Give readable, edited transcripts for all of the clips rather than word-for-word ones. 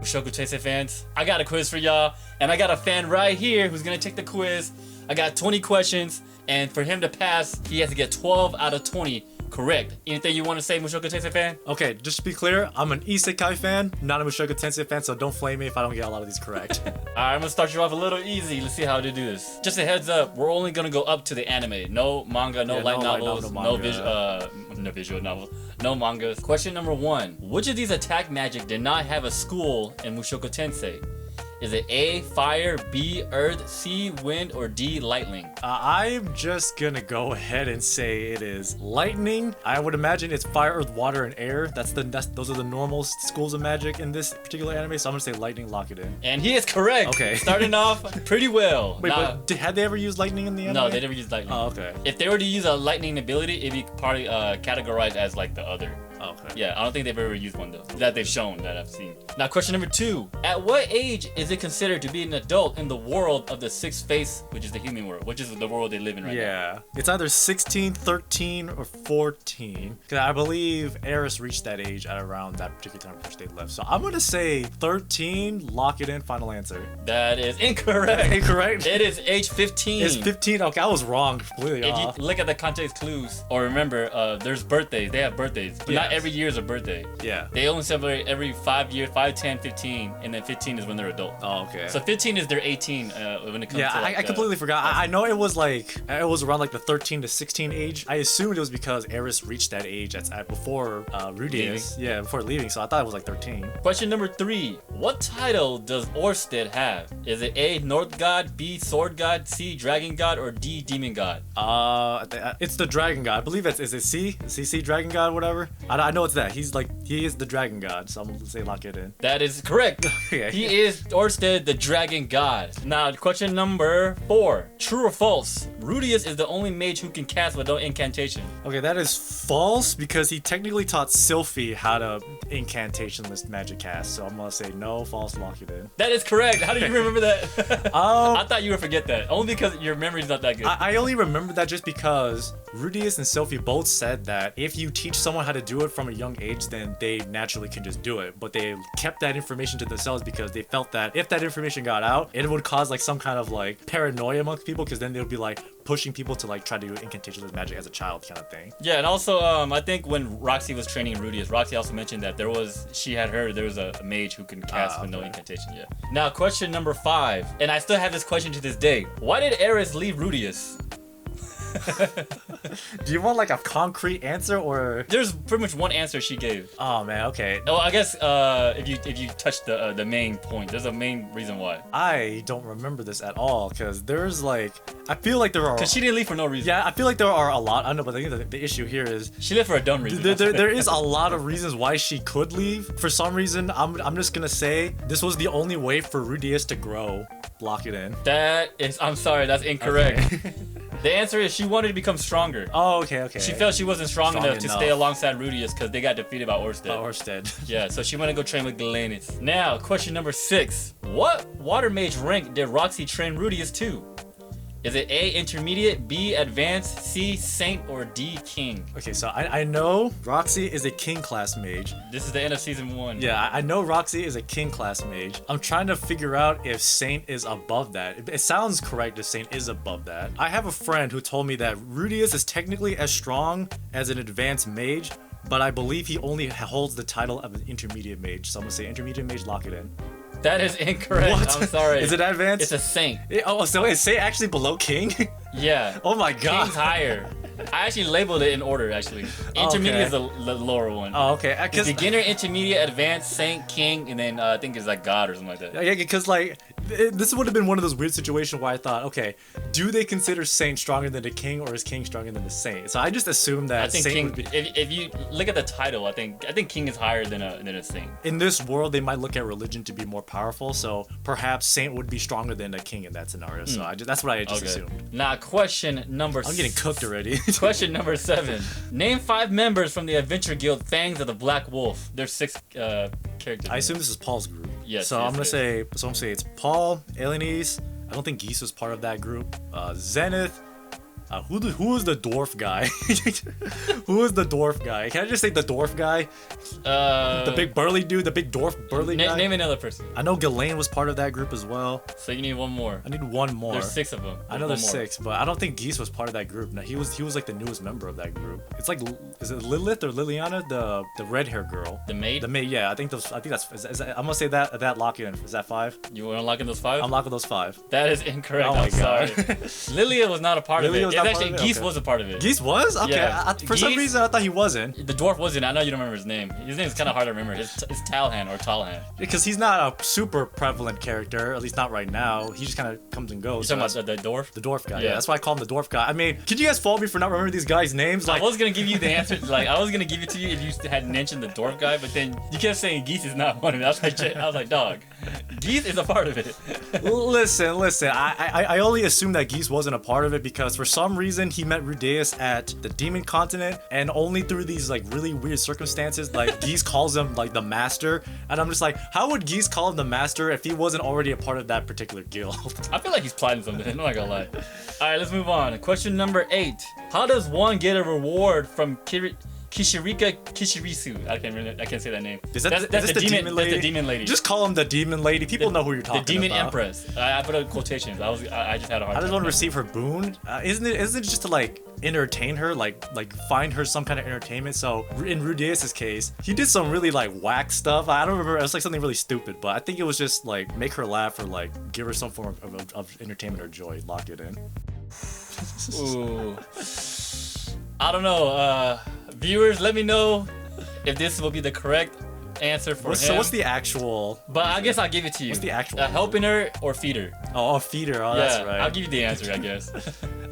Mushoku Tensei fans, I got a quiz for y'all, and I got a fan right here who's gonna take the quiz. I got 20 questions, and for him to pass, he has to get 12 out of 20 correct. Anything you want to say, Mushoku Tensei fan? Okay, just to be clear, I'm an Isekai fan, not a Mushoku Tensei fan, so don't flame me if I don't get a lot of these correct. Alright, I'm gonna start you off a little easy. Let's see how to do this. Just a heads up, we're only gonna go up to the anime. No manga, no light novels, no visual novels, no mangas. Question number 1. Which of these attack magic did not have a school in Mushoku Tensei? Is it A, fire, B, earth, C, wind, or D, lightning? I'm just gonna go ahead and say it is lightning. I would imagine it's fire, earth, water, and air. Those are the normal schools of magic in this particular anime, so I'm gonna say lightning, lock it in. And he is correct. Okay. Starting off pretty well. Wait, but had they ever used lightning in the anime? No, they never used lightning. Oh, okay. If they were to use a lightning ability, it'd be probably categorized as like the other. Okay. Yeah, I don't think they've ever used one though. That they've shown, that I've seen. Now, question number 2. At what age is it considered to be an adult in the world of the sixth phase, which is the human world, which is the world they live in right now? Yeah. It's either 16, 13, or 14. Because I believe Eris reached that age at around that particular time before they left. So I'm going to say 13, lock it in, final answer. That is incorrect. Incorrect? It is age 15. It's 15? Okay, I was wrong completely If off. you look at the context clues, or remember, there's birthdays. They have birthdays. But not every year is a birthday. Yeah. They only celebrate every 5 years, 5, 10, 15, and then 15 is when they're adult. Oh, okay. So 15 is their 18 when it comes to like, I completely forgot. I know it was around like the 13 to 16 age. I assumed it was because Eris reached that age before Ruijerd. Yeah, before leaving. So I thought it was like 13. Question number 3. What title does Orsted have? Is it A, North God, B, Sword God, C, Dragon God, or D, Demon God? It's the Dragon God. I believe is it C? C Dragon God, whatever. I know it's that. He is the Dragon God. So I'm gonna say lock it in. That is correct. Yeah. He is Orsted, the Dragon God. Now, question number 4. True or false? Ruijerd is the only mage who can cast without incantation. Okay, that is false because he technically taught Sylphie how to incantationless magic cast. So I'm gonna say no, false, lock it in. That is correct. How do you remember that? I thought you would forget that. Only because your memory's not that good. I only remember that just because Ruijerd and Sylphie both said that if you teach someone how to do it from a young age, then they naturally can just do it. But they kept that information to themselves because they felt that if that information got out, it would cause like some kind of like paranoia amongst people because then they would be like pushing people to like try to do incantationless magic as a child kind of thing. Yeah, and also I think when Roxy was training Ruijerd, Roxy also mentioned that there was a mage who can cast with no incantation. Yeah. Now question number 5, and I still have this question to this day. Why did Eris leave Ruijerd? Do you want like a concrete answer or? There's pretty much one answer she gave. Oh man, okay. Oh, I guess if you touch the main point, there's a main reason why. I don't remember this at all because there's like I feel like there are. Because she didn't leave for no reason. Yeah, I feel like there are a lot. I know, but I think the issue here is she left for a dumb reason. There is a lot of reasons why she could leave. For some reason, I'm just gonna say this was the only way for Ruijerd to grow. Lock it in. I'm sorry, that's incorrect. Okay. The answer is she wanted to become stronger. Oh, okay. She felt she wasn't strong enough to stay alongside Ruijerd because they got defeated by Orsted. Yeah, so she wanted to go train with Galenis. Now, question number 6. What water mage rank did Roxy train Ruijerd to? Is it A, intermediate, B, advanced, C, saint, or D, king? Okay, so I know Roxy is a king class mage. This is the end of season 1. Yeah, I know Roxy is a king class mage. I'm trying to figure out if saint is above that. It sounds correct if saint is above that. I have a friend who told me that Ruijerd is technically as strong as an advanced mage, but I believe he only holds the title of an intermediate mage. So I'm gonna say intermediate mage, lock it in. That is incorrect. What? I'm sorry. Is it advanced? It's a saint. So is saint actually below king? Yeah. Oh my god. King's higher. I actually labeled it in order, actually. Intermediate is the lower one. Oh, okay. It's beginner, intermediate, advanced, saint, king, and then I think it's like god or something like that. Yeah, because like this would have been one of those weird situations where I thought, okay, do they consider saint stronger than the king, or is king stronger than the saint? So I just assumed that I think saint king. would be... If you look at the title, I think king is higher than a saint. In this world, they might look at religion to be more powerful, so perhaps saint would be stronger than a king in that scenario. So that's what I just assumed. Now, question number. I'm getting cooked already. Question number 7. Name 5 members from the Adventure Guild Fangs of the Black Wolf. There's 6 characters. I assume this is Paul's group. Yes. So I'm gonna say it's Paul, Elinalise. I don't think Geese was part of that group. Zenith, Who is the dwarf guy? Who is the dwarf guy? Can I just say the dwarf guy? The big burly dude, the big dwarf burly guy? Name another person. I know Ghislaine was part of that group as well. So you need one more. I need one more. There's 6 of them. I know there's 6, but I don't think Geese was part of that group. No, he was like the newest member of that group. It's like, is it Lilith or Liliana, the red hair girl? The maid? The maid, yeah. I think that's. I'm gonna say that lock in. Is that 5? You want to lock in those 5? I'm locking those 5. That is incorrect. Oh my God. Lilia was not a part Lilia of it. was It's not actually part of it? Geese Okay. was a part of it. Geese was? Okay. Yeah. For some Geese- reason, I thought he wasn't. The dwarf wasn't. I know you don't remember his name. His name is kind of hard to remember. It's Talhan or Talhan. Because he's not a super prevalent character, at least not right now. He just kind of comes and goes. You're talking about the dwarf? the dwarf guy. Yeah. Yeah, that's why I call him the dwarf guy. I mean, can you guys fault me for not remembering these guys' names? Like, I was gonna give you the answer. Like I was gonna give it to you if you hadn't mentioned the dwarf guy, but then you kept saying Geese is not one of it. I was like, dog, Geese is a part of it. listen. I only assumed that Geese wasn't a part of it because for some reason he met Rudeus at the Demon Continent, and only through these like really weird circumstances, like Geese calls him like the master, and I'm just like, how would Geese call him the master if he wasn't already a part of that particular guild? I feel like he's plotting something. I'm not gonna lie. All right, let's move on. Question number 8. How does one get a reward from Kishirika Kishirisu? I can't say that name. Is that that's the demon lady? That's the demon lady. Just call him the demon lady. People know who you're talking about. The demon empress. I put in quotations. I just had a hard I time. just want to receive her boon. Isn't it just to like entertain her, like find her some kind of entertainment? So in Rudeus' case, he did some really like whack stuff. I don't remember. It was like something really stupid, but I think it was just like make her laugh or like give her some form of entertainment or joy. Lock it in. Ooh. I don't know. Viewers, let me know if this will be the correct answer for him. So what's the actual? But I guess I'll give it to you. What's the actual? Helping her or feed her? Oh, feed her. Oh, Yeah, that's right. I'll give you the answer, I guess.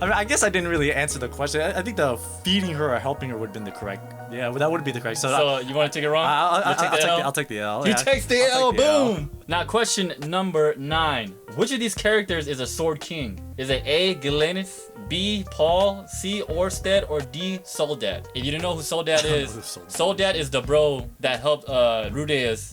I mean, I guess I didn't really answer the question. I think the feeding her or helping her would have been the correct. Yeah, that would be the correct. So you want to take it wrong? I'll take the L. He Yeah. takes the I'll L. take the L. Boom. Now, question number 9. Which of these characters is a sword king? Is it A. Galenis, B. Paul, C. Orsted, or D. Soldad? If you don't know who Soldad is, Soldad is the bro that helped Rudeus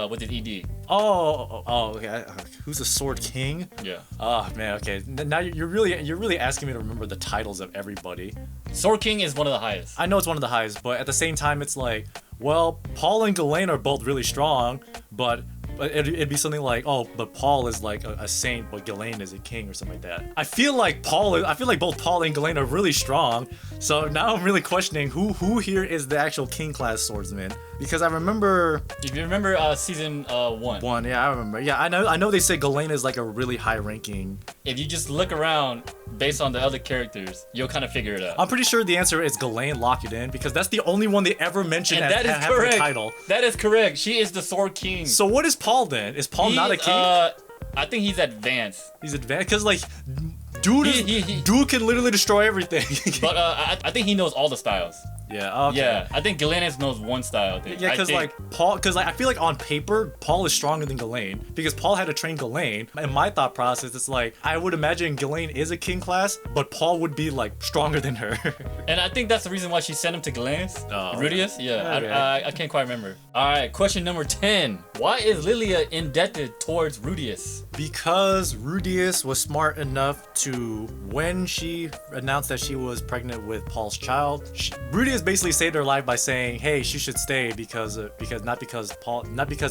with his ED. Oh, okay. Who's the Sword King? Yeah. Oh man, okay. Now you're really asking me to remember the titles of everybody. Sword King is one of the highest. I know it's one of the highest, but at the same time, it's like, well, Paul and Ghislaine are both really strong, but it'd be something like, oh, but Paul is like a saint, but Ghislaine is a king or something like that. I feel like both Paul and Ghislaine are really strong. So now I'm really questioning who here is the actual king class swordsman, because I remember. If you remember season 1. Yeah, I remember. Yeah, I know they say Ghislaine is like a really high ranking. If you just look around based on the other characters, you'll kind of figure it out. I'm pretty sure the answer is Ghislaine. Lock it in, because that's the only one they ever mentioned and as that is having correct. a title. That is correct. She is the Sword King. So what is Paul then? Is Paul not a king? I think he's advanced. He's advanced because like, dude can literally destroy everything. But I think he knows all the styles. Yeah. Okay. Yeah, I think Galenis knows one style. I think. Yeah, because like Paul, because like I feel like on paper Paul is stronger than Ghislaine because Paul had to train Ghislaine. In my thought process, it's like I would imagine Ghislaine is a king class, but Paul would be like stronger than her. And I think that's the reason why she sent him to Galenis. Oh, Rudeus? Yeah, okay. I can't quite remember. All right, question number 10. Why is Lilia indebted towards Rudeus? Because Rudeus was smart enough to, when she announced that she was pregnant with Paul's child, Rudeus basically saved her life by saying, "Hey, she should stay because not because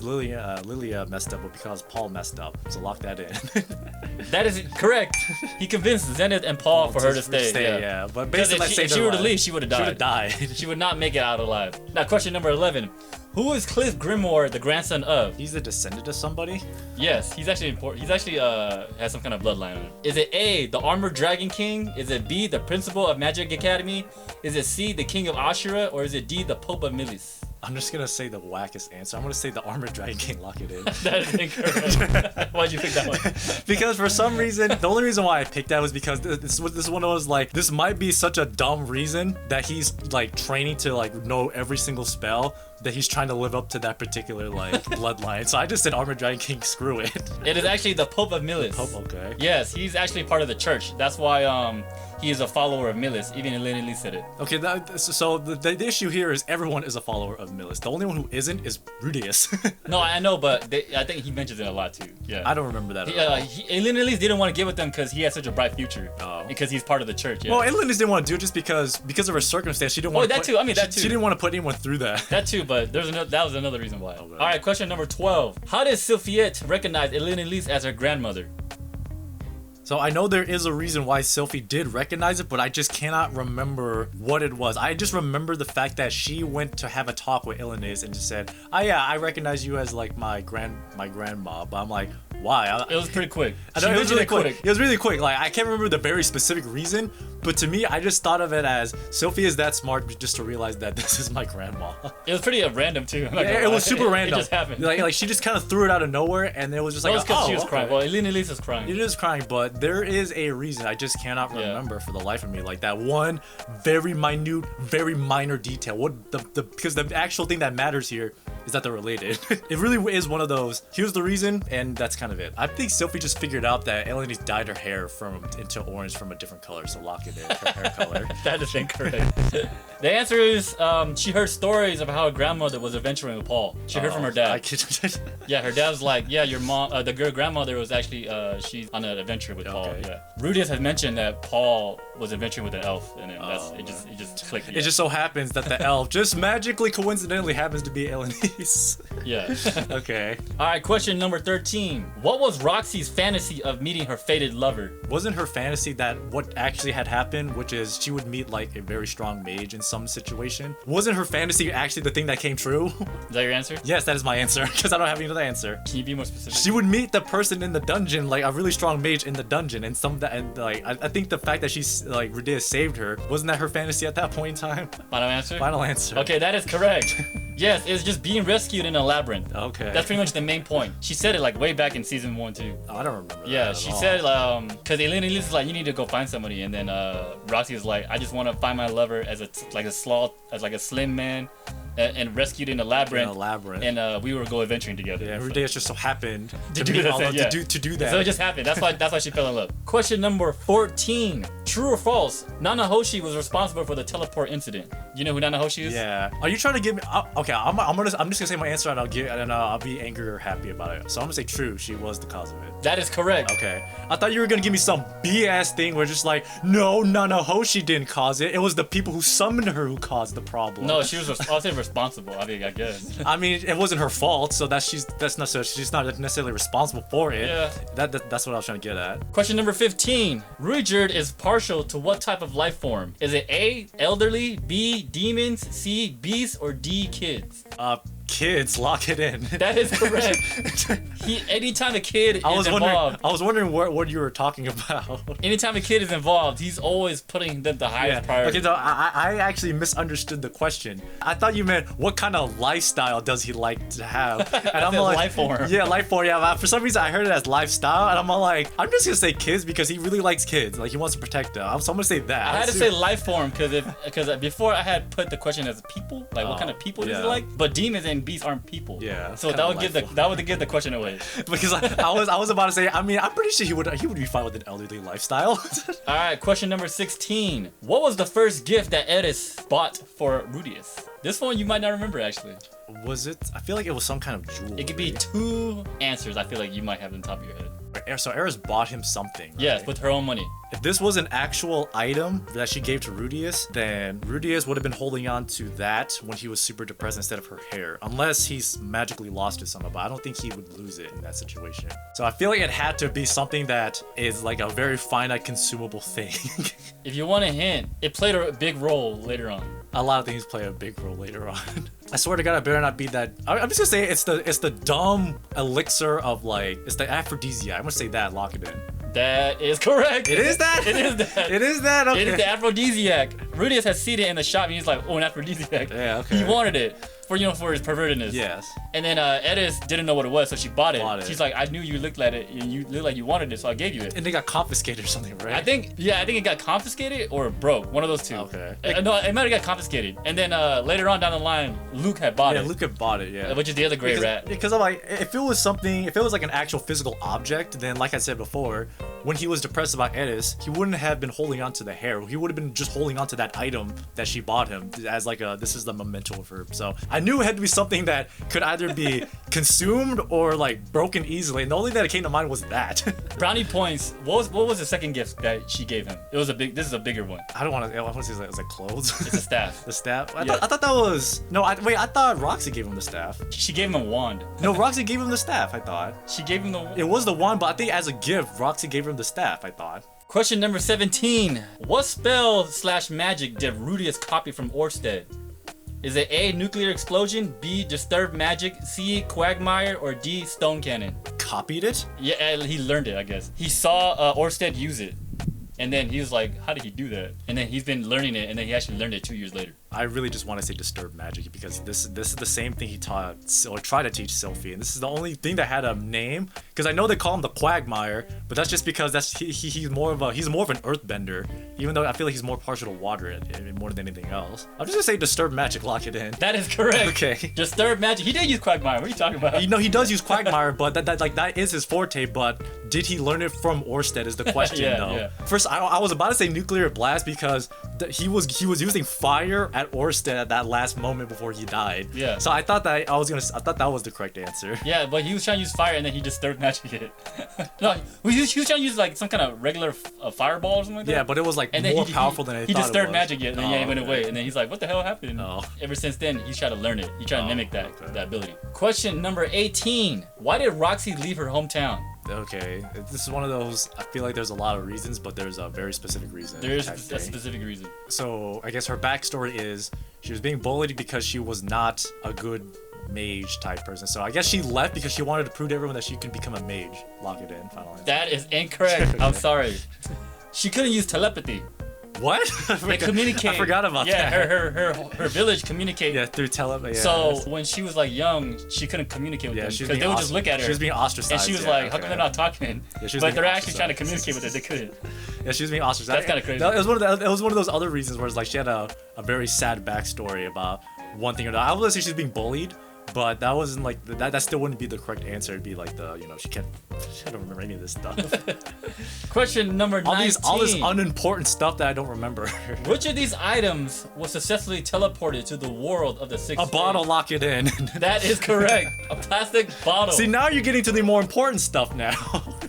Lilia messed up, but because Paul messed up." So lock that in. That is correct. He convinced Zenith and Paul for her to stay. Yeah, but basically, if she were to leave, she would have died. She would have died. She would not make it out alive. Now, question number 11. Who is Cliff Grimoire, the grandson of? He's a descendant of somebody? Yes, he's actually important. He's actually has some kind of bloodline on him. Is it A, the Armored Dragon King? Is it B, the Principal of Magic Academy? Is it C, the King of Ashura? Or is it D, the Pope of Milis? I'm just gonna say the wackest answer. I'm gonna say the Armored Dragon King. Lock it in. That is incorrect. Why'd you pick that one? Because for some reason, the only reason why I picked that was because this is one of those like, this might be such a dumb reason that he's like training to like know every single spell, that he's trying to live up to that particular like bloodline. So I just said Armored Dragon King. Screw it. It is actually the Pope of Milis. Pope, okay. Yes, he's actually part of the church. That's why he is a follower of Milis. Even Elinalise said it. Okay, so the issue here is everyone is a follower of Milis. The only one who isn't is Rudius. No, I know, but I think he mentions it a lot too. Yeah. I don't remember that at all. Elinalise didn't want to get with them because he has such a bright future. Oh. Because he's part of the church. Yeah. Well, Elinalise didn't want to do it just because of her circumstance. She didn't want that too. I mean, that too. She didn't want to put anyone through that. That too, but that was another reason why. Okay. All right, question number 12. How did Sylphiette recognize Elinalise as her grandmother? So I know there is a reason why Sylphie did recognize it, but I just cannot remember what it was. I just remember the fact that she went to have a talk with Elinalise and just said, "Oh yeah, I recognize you as like my grandma." But I'm like, why? It was pretty quick. I know, it was really quick. It was really quick. Like I can't remember the very specific reason, but to me, I just thought of it as Sylphie is that smart just to realize that this is my grandma. It was pretty random too. Yeah, it was super random. It just happened. Like she just kind of threw it out of nowhere, and it was just like, she was crying. Well, Elinalise was crying. It is crying, but there is a reason. I just cannot remember for the life of me. Like that one very minute, very minor detail. What because the actual thing that matters here is that they're related. It really is one of those. Here's the reason, and that's kind of it. I think Sylphie just figured out that Elinalise dyed her hair into orange from a different color, so lock it in. Her hair color. That is incorrect. The answer is she heard stories of how her grandmother was adventuring with Paul. She heard from her dad. Yeah, her dad was like, yeah, your mom, the girl grandmother was actually she's on an adventure with Paul. Yeah. Rudius had mentioned that Paul was adventuring with an elf, and then it just clicked. Yeah. It just so happens that the elf just magically, coincidentally, happens to be Elinalise. Yeah. Okay. All right, question number 13. What was Roxy's fantasy of meeting her fated lover? Wasn't her fantasy that what actually had happened, which is she would meet like a very strong mage in some situation? Wasn't her fantasy actually the thing that came true? Is that your answer? Yes, that is my answer, because I don't have any other answer. Can you be more specific? She would meet the person in the dungeon, like a really strong mage in the dungeon, and I think the fact that she's like Rudius saved her, wasn't that her fantasy at that point in time? Final answer? Final answer. Okay, that is correct. Yes, it's just being rescued in a labyrinth. Okay. That's pretty much the main point. She said it like way back in season 1 too. Oh, I don't remember that. Yeah, she said because Elinalise is like, you need to go find somebody, and then Roxy is like, I just want to find my lover as a slim man. And rescued in a labyrinth. And we would go adventuring together. Yeah, Rudius just so happened to do that. So it just happened. That's why she fell in love. Question number 14. True or false? Nanahoshi was responsible for the teleport incident. You know who Nanahoshi is? Yeah. Are you trying to give me? Okay, I'm just gonna say my answer, and I'll be angry or happy about it. So I'm gonna say true. She was the cause of it. That is correct. Okay. I thought you were gonna give me some BS thing where just like, no, Nanahoshi didn't cause it. It was the people who summoned her who caused the problem. No, she was. I'll say responsible. I guess. I mean, it wasn't her fault, so she's not necessarily responsible for it. Yeah. That's what I was trying to get at. Question number 15. Ruijerd is partial to what type of life form? Is it A, elderly, B, demons, C, beasts, or D, kids? Kids, lock it in. That is correct. Anytime a kid is involved. I was wondering what you were talking about. Anytime a kid is involved, he's always putting them the highest priority. Okay, so I actually misunderstood the question. I thought you meant what kind of lifestyle does he like to have? And I'm like, life form. Yeah, life form. Yeah, for some reason I heard it as lifestyle, and I'm like, I'm just gonna say kids because he really likes kids. Like he wants to protect them. So I'm gonna say that. I had to say life form because before I had put the question as people, like what kind of people does he like? But demons and beasts aren't people. Yeah. So that would give the question away. Because I was about to say, I mean, I'm pretty sure he would be fine with an elderly lifestyle. All right, question number 16. What was the first gift that Eris bought for Rudius? This one you might not remember actually. Was it? I feel like it was some kind of jewelry. It could be 2 answers. I feel like you might have on top of your head. So Eris bought him something. Right? Yes, with her own money. If this was an actual item that she gave to Rudius, then Rudius would have been holding on to that when he was super depressed instead of her hair. Unless he's magically lost it somehow, but I don't think he would lose it in that situation. So I feel like it had to be something that is like a very finite consumable thing. If you want a hint, it played a big role later on. A lot of things play a big role later on. I swear to God, I better not be that. I'm just gonna say it's the dumb elixir of like, it's the aphrodisiac. I'm gonna say that, lock it in. That is correct. It is that? It is that. It is that? Okay. It is the aphrodisiac. Rudius has seen it in the shop and he's like, oh, an aphrodisiac. Yeah, okay. He wanted it. For his pervertedness. Yes. And then Eris didn't know what it was, so she bought it. She's like, I knew you looked at it, and you looked like you wanted it, so I gave you it. And they got confiscated or something, right? I think it got confiscated or broke. One of those two. Okay. No, it might have got confiscated. And then later on down the line, Luke had bought it. Yeah, Luke had bought it. Yeah. Which is the other gray rat. Because I'm like, if it was like an actual physical object, then like I said before, when he was depressed about Eris, he wouldn't have been holding on to the hair. He would have been just holding on to that item that she bought him as like this is the memento of her. So I knew it had to be something that could either be consumed or like broken easily. And the only thing that came to mind was that. Brownie points. What was the second gift that she gave him? It was this is a bigger one. I don't want to say it was like clothes. It's a staff. The staff? I thought that was... No, I thought Roxy gave him the staff. She gave him a wand. No, Roxy gave him the staff, I thought. She gave him the... It was the wand, but I think as a gift, Roxy gave him the staff, I thought. Question number 17. What spell/magic did Ruijerd copy from Orsted? Is it A, nuclear explosion, B, disturbed magic, C, quagmire, or D, stone cannon? Copied it? Yeah, he learned it, I guess. He saw Orsted use it. And then he was like, how did he do that? And then he's been learning it, and then he actually learned it 2 years later. I really just want to say disturbed magic because this is the same thing he taught or tried to teach Sylphie, and this is the only thing that had a name. Because I know they call him the Quagmire, but that's just because he's more of an earthbender. Even though I feel like he's more partial to water more than anything else. I'm just gonna say disturbed magic, lock it in. That is correct. Okay. Disturbed magic. He did use Quagmire. What are you talking about? You know he does use Quagmire, but that is his forte. But did he learn it from Orsted? Is the question though. Yeah. First, I was about to say nuclear blast because he was using fire at Orsted at that last moment before he died. Yeah. So I thought that was the correct answer. Yeah, but he was trying to use fire and then he disturbed magic it. No, he was trying to use like some kind of regular fireball or something like that. Yeah, but it was like more powerful than I thought it was. He disturbed magic it and then it went away. And then he's like, what the hell happened? Oh. Ever since then, he's tried to learn it. He tried to mimic that ability. Question number 18. Why did Roxy leave her hometown? Okay, this is one of those, I feel like there's a lot of reasons, but there's a very specific reason. There's a specific reason. So, I guess her backstory is, she was being bullied because she was not a good mage type person. So I guess she left because she wanted to prove to everyone that she could become a mage. Lock it in, final answer. That is incorrect. I'm sorry. She couldn't use telepathy. What? They communicate. I forgot about that. Yeah, her village communicated. Yeah, through telepathy. Yeah, so when she was like young, she couldn't communicate with them because they would just look at her. She was being ostracized. And she was like, how come they're not talking? Yeah, but they're actually trying to communicate with her. They couldn't. Yeah, she was being ostracized. That's kind of crazy. It was one of those other reasons where it's like she had a very sad backstory about one thing or another. I would say she's being bullied. But that wasn't like that still wouldn't be the correct answer. It'd be like she can't I don't remember any of this stuff. Question number 19. All this unimportant stuff that I don't remember. Which of these items was successfully teleported to the world of the sixth A bottle, stage? lock it in. That is correct. A plastic bottle. See, now you're getting to the more important stuff now.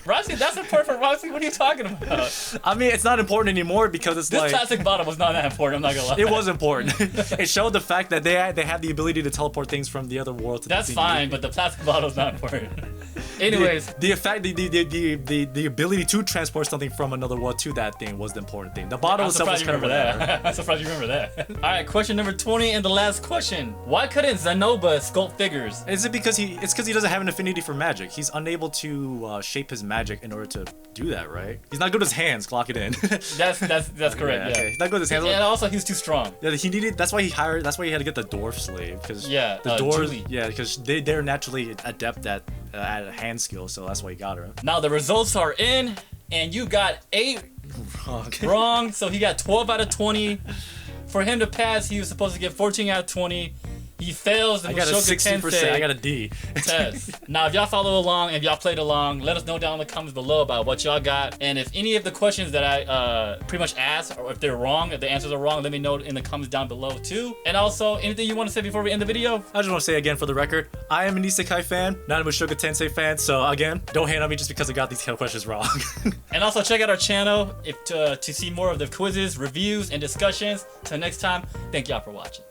Roxy, that's important for Roxy. What are you talking about? I mean, it's not important anymore because it's this plastic bottle was not that important. I'm not gonna lie. It was important. It showed the fact that they had the ability to teleport things from the other world to that's fine, but the plastic bottle is not important. Anyways, the ability to transport something from another world to that thing was the important thing. The bottle itself was kind of that. I'm surprised you remember that. All right, question number 20 and the last question. Why couldn't Zanoba sculpt figures? Is it because he doesn't have an affinity for magic? He's unable to shape his magic in order to do that, right? He's not good with his hands. Clock it in. That's correct. Yeah. Okay. He's not good with his hands. And also he's too strong. Yeah, he needed. That's why he had to get the dwarf slave because the dwarves. Julie. Yeah, because they're naturally adept at hand skill, so that's why he got her. Now the results are in, and you got 8 wrong. So he got 12 out of 20. For him to pass, he was supposed to get 14 out of 20. He fails the Mushoku Tensei. I got a D. test. Now, if y'all follow along, if y'all played along, let us know down in the comments below about what y'all got. And if any of the questions that I pretty much asked, or if they're wrong, if the answers are wrong, let me know in the comments down below too. And also, anything you want to say before we end the video? I just want to say again for the record, I am an Isekai fan, not a Mushoku Tensei fan. So again, don't hate on me just because I got these kind of questions wrong. And also check out our channel to see more of the quizzes, reviews, and discussions. Till next time, thank y'all for watching.